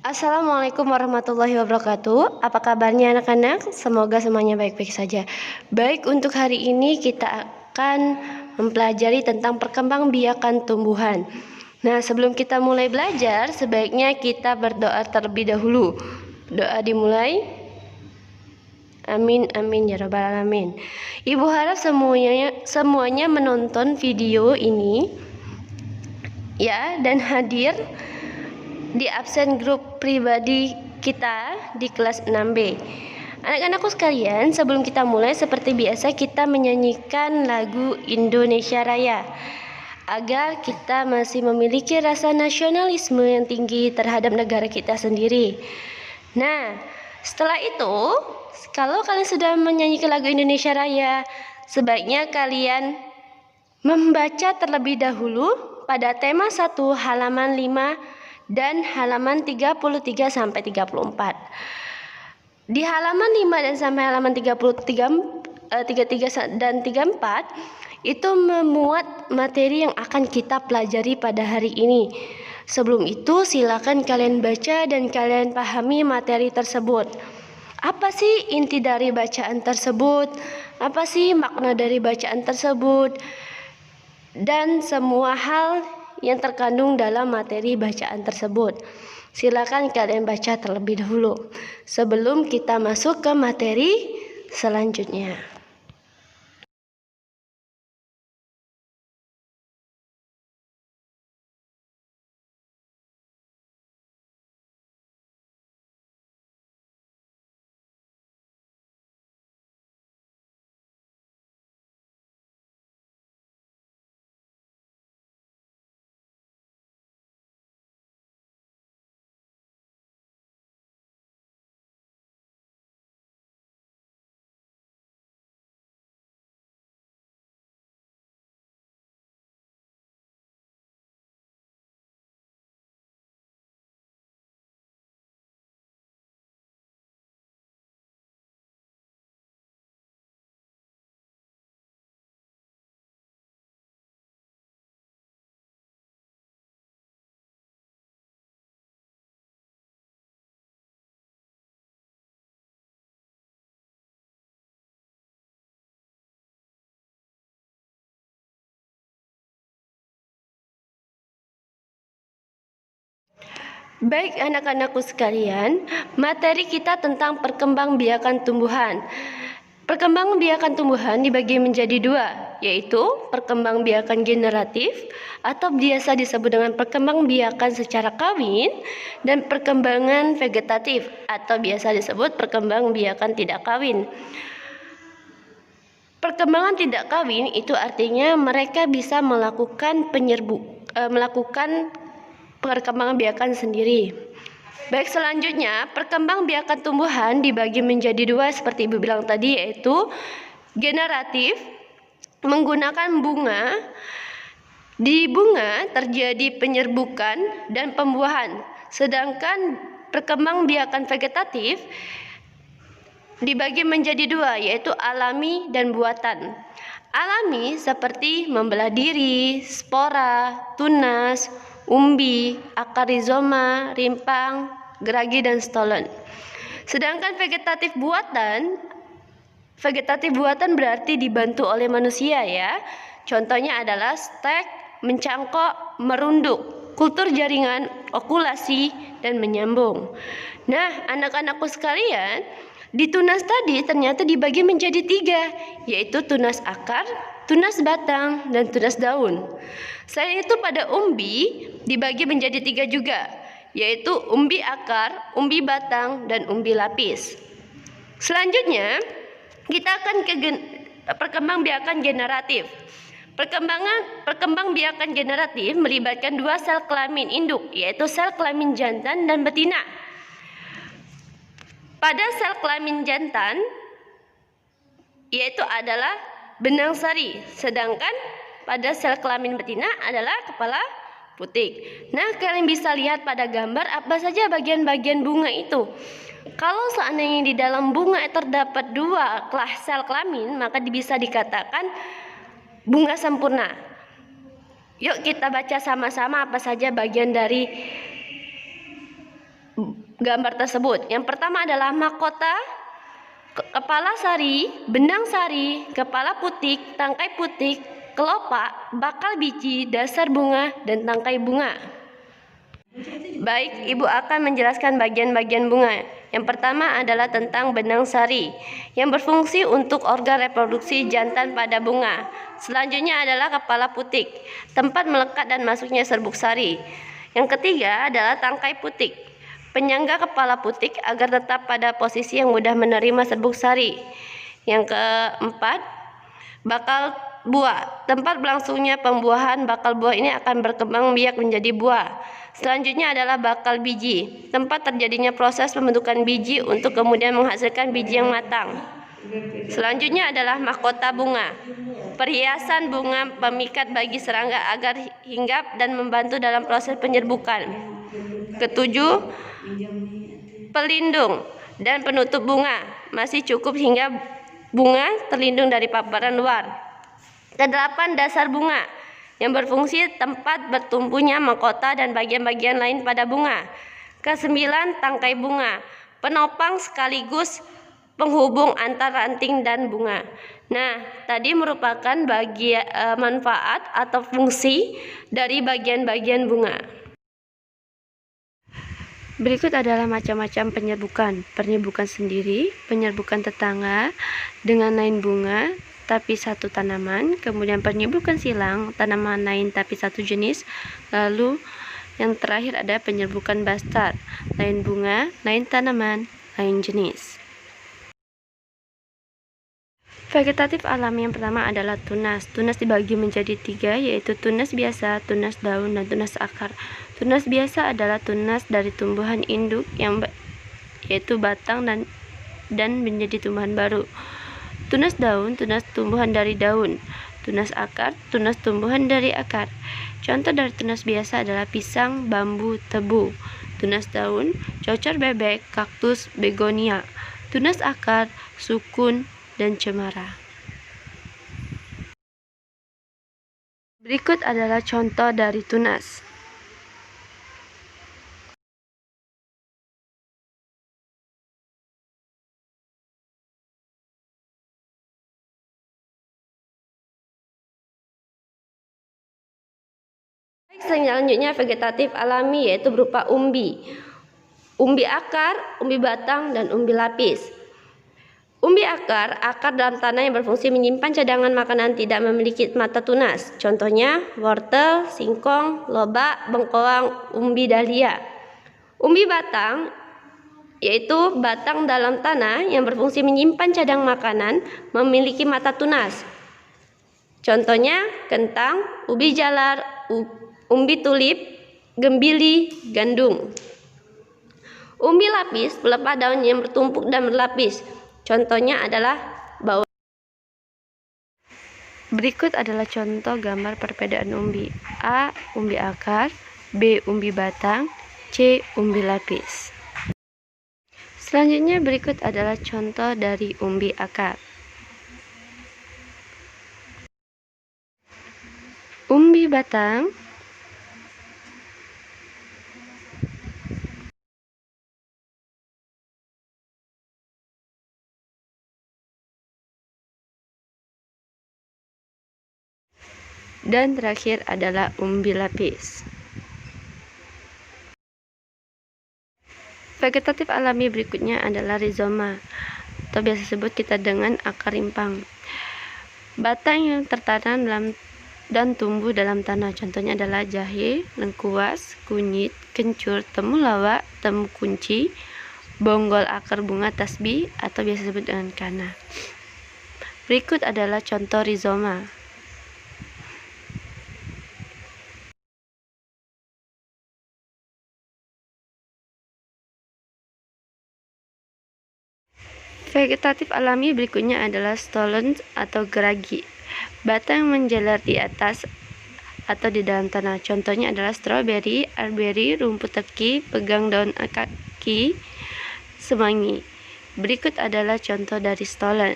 Assalamualaikum warahmatullahi wabarakatuh. Apa kabarnya anak-anak? Semoga semuanya baik-baik saja. Baik, untuk hari ini kita akan mempelajari tentang perkembangbiakan tumbuhan. Nah, sebelum kita mulai belajar, sebaiknya kita berdoa terlebih dahulu. Doa dimulai. Amin, amin ya rabbal alamin. Ibu harap semuanya menonton video ini ya, dan hadir di absen grup pribadi kita di kelas 6B. Anak-anakku sekalian, sebelum kita mulai, seperti biasa kita menyanyikan lagu Indonesia Raya agar kita masih memiliki rasa nasionalisme yang tinggi terhadap negara kita sendiri. Nah, setelah itu, kalau kalian sudah menyanyikan lagu Indonesia Raya, sebaiknya kalian membaca terlebih dahulu pada tema 1 halaman 5 dan halaman 33 sampai 34. Di halaman 5 dan sampai halaman 33 dan 34 itu memuat materi yang akan kita pelajari pada hari ini. Sebelum itu silakan kalian baca dan kalian pahami materi tersebut. Apa sih inti dari bacaan tersebut? Apa sih makna dari bacaan tersebut? Dan semua hal yang terkandung dalam materi bacaan tersebut. Silakan kalian baca terlebih dahulu sebelum kita masuk ke materi selanjutnya. Baik anak-anakku sekalian, materi kita tentang perkembangbiakan tumbuhan. Perkembangbiakan tumbuhan dibagi menjadi dua, yaitu perkembangbiakan generatif atau biasa disebut dengan perkembangbiakan secara kawin, dan perkembangan vegetatif atau biasa disebut perkembangbiakan tidak kawin. Perkembangan tidak kawin itu artinya mereka bisa melakukan perkembangbiakan sendiri. Baik, selanjutnya perkembangbiakan tumbuhan dibagi menjadi dua seperti Ibu bilang tadi, yaitu generatif menggunakan bunga. Di bunga terjadi penyerbukan dan pembuahan. Sedangkan perkembangbiakan vegetatif dibagi menjadi dua, yaitu alami dan buatan. Alami seperti membelah diri, spora, tunas, umbi, akar rizoma, rimpang, geragi, dan stolon. Sedangkan vegetatif buatan berarti dibantu oleh manusia ya. Contohnya adalah stek, mencangkok, merunduk, kultur jaringan, okulasi, dan menyambung. Nah, anak-anakku sekalian, di tunas tadi ternyata dibagi menjadi 3, yaitu tunas akar, tunas batang, dan tunas daun. Selain itu pada umbi dibagi menjadi 3 juga, yaitu umbi akar, umbi batang, dan umbi lapis. Selanjutnya kita akan ke perkembangbiakan generatif. Perkembangbiakan generatif melibatkan 2 sel kelamin induk, yaitu sel kelamin jantan dan betina. Pada sel kelamin jantan yaitu adalah benang sari, sedangkan pada sel kelamin betina adalah kepala putik. Nah, kalian bisa lihat pada gambar apa saja bagian-bagian bunga itu. Kalau seandainya di dalam bunga terdapat 2 sel kelamin, maka bisa dikatakan bunga sempurna. Yuk kita baca sama-sama apa saja bagian dari gambar tersebut. Yang pertama adalah mahkota, kepala sari, benang sari, kepala putik, tangkai putik, kelopak, bakal biji, dasar bunga, dan tangkai bunga. Baik, Ibu akan menjelaskan bagian-bagian bunga. Yang pertama adalah tentang benang sari, yang berfungsi untuk organ reproduksi jantan pada bunga. Selanjutnya adalah kepala putik, tempat melekat dan masuknya serbuk sari. Yang ketiga adalah tangkai putik, penyangga kepala putik agar tetap pada posisi yang mudah menerima serbuk sari. Yang keempat, bakal buah, tempat berlangsungnya pembuahan. Bakal buah ini akan berkembang biak menjadi buah. Selanjutnya adalah bakal biji, tempat terjadinya proses pembentukan biji untuk kemudian menghasilkan biji yang matang. Selanjutnya adalah mahkota bunga, perhiasan bunga pemikat bagi serangga agar hinggap dan membantu dalam proses penyerbukan. Ketujuh, pelindung dan penutup bunga, masih cukup hingga bunga terlindung dari paparan luar. Kedelapan, dasar bunga, yang berfungsi tempat bertumbuhnya mahkota dan bagian-bagian lain pada bunga. Kesembilan, tangkai bunga, penopang sekaligus penghubung antara ranting dan bunga. Nah, tadi merupakan manfaat atau fungsi dari bagian-bagian bunga. Berikut adalah macam-macam penyerbukan. Penyerbukan sendiri, penyerbukan tetangga dengan lain bunga tapi satu tanaman, kemudian penyerbukan silang, tanaman lain tapi satu jenis, lalu yang terakhir ada penyerbukan bastard, lain bunga, lain tanaman, lain jenis. Vegetatif alami yang pertama adalah tunas. Tunas dibagi menjadi 3, yaitu tunas biasa, tunas daun, dan tunas akar. Tunas biasa adalah tunas dari tumbuhan induk yaitu batang dan menjadi tumbuhan baru. Tunas daun, tunas tumbuhan dari daun. Tunas akar, tunas tumbuhan dari akar. Contoh dari tunas biasa adalah pisang, bambu, tebu. Tunas daun, cocor bebek, kaktus, begonia. Tunas akar, sukun, dan cemara. Berikut adalah contoh dari tunas. Selanjutnya vegetatif alami, yaitu berupa umbi. Umbi akar, umbi batang, dan umbi lapis. Umbi akar dalam tanah yang berfungsi menyimpan cadangan makanan, tidak memiliki mata tunas. Contohnya wortel, singkong, lobak, bengkoang, umbi dahlia. Umbi batang, yaitu batang dalam tanah yang berfungsi menyimpan cadang makanan, memiliki mata tunas. Contohnya kentang, ubi jalar, umbi tulip, gembili, gandum. Umbi lapis, pelepah daun yang bertumpuk dan berlapis. Contohnya adalah bawang. Berikut adalah contoh gambar perbedaan umbi. A. Umbi akar, B. Umbi batang, C. Umbi lapis. Selanjutnya berikut adalah contoh dari umbi akar. Umbi batang, dan terakhir adalah umbi lapis. Vegetatif alami berikutnya adalah rizoma, atau biasa disebut kita dengan akar rimpang. Batang yang tertanam dan tumbuh dalam tanah. Contohnya adalah jahe, lengkuas, kunyit, kencur, temulawak, temu kunci, bonggol akar bunga tasbih, atau biasa disebut dengan kana. Berikut adalah contoh rizoma. Vegetatif alami berikutnya adalah stolon atau geragi, batang menjalar di atas atau di dalam tanah. Contohnya adalah stroberi, arberi, rumput teki, pegang daun kaki, semanggi. Berikut adalah contoh dari stolon.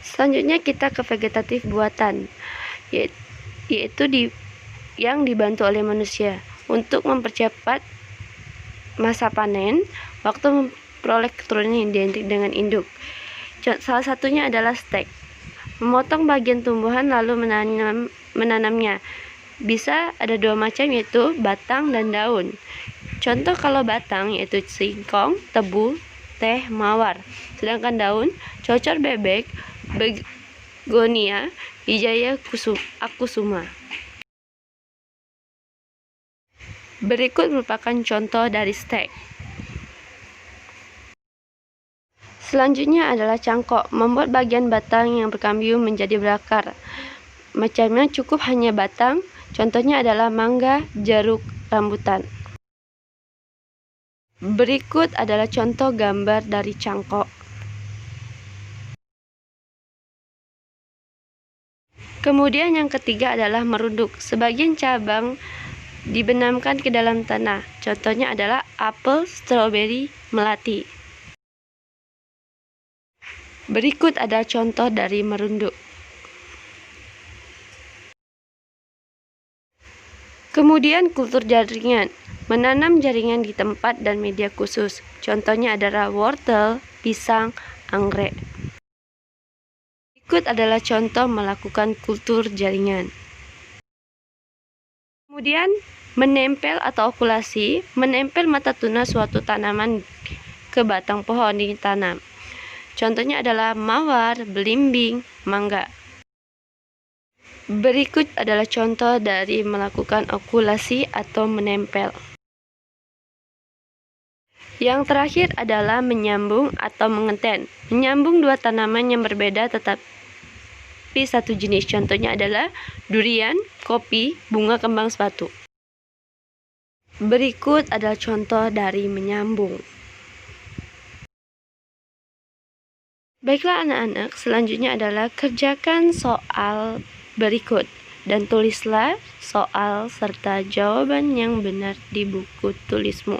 Selanjutnya kita ke vegetatif buatan, yaitu yang dibantu oleh manusia untuk mempercepat masa panen. Waktu memperoleh keturunan identik dengan induk. Salah satunya adalah stek. Memotong bagian tumbuhan lalu menanamnya. Bisa ada dua macam, yaitu batang dan daun. Contoh kalau batang yaitu singkong, tebu, teh, mawar. Sedangkan daun cocor bebek, begonia, hijaya akusuma. Berikut merupakan contoh dari stek. Selanjutnya adalah cangkok, membuat bagian batang yang berkambium menjadi berakar. Macamnya cukup hanya batang, contohnya adalah mangga, jeruk, rambutan. Berikut adalah contoh gambar dari cangkok. Kemudian yang ketiga adalah merunduk. Sebagian cabang dibenamkan ke dalam tanah. Contohnya adalah apel, stroberi, melati. Berikut ada contoh dari merunduk. Kemudian kultur jaringan. Menanam jaringan di tempat dan media khusus. Contohnya adalah wortel, pisang, anggrek. Berikut adalah contoh melakukan kultur jaringan. Kemudian menempel atau okulasi, menempel mata tuna suatu tanaman ke batang pohon ditanam. Contohnya adalah mawar, belimbing, mangga. Berikut adalah contoh dari melakukan okulasi atau menempel. Yang terakhir adalah menyambung atau mengeten. Menyambung dua tanaman yang berbeda tetapi satu jenis. Contohnya adalah durian, kopi, bunga kembang sepatu. Berikut adalah contoh dari menyambung. Baiklah anak-anak, selanjutnya adalah kerjakan soal berikut dan tulislah soal serta jawaban yang benar di buku tulismu.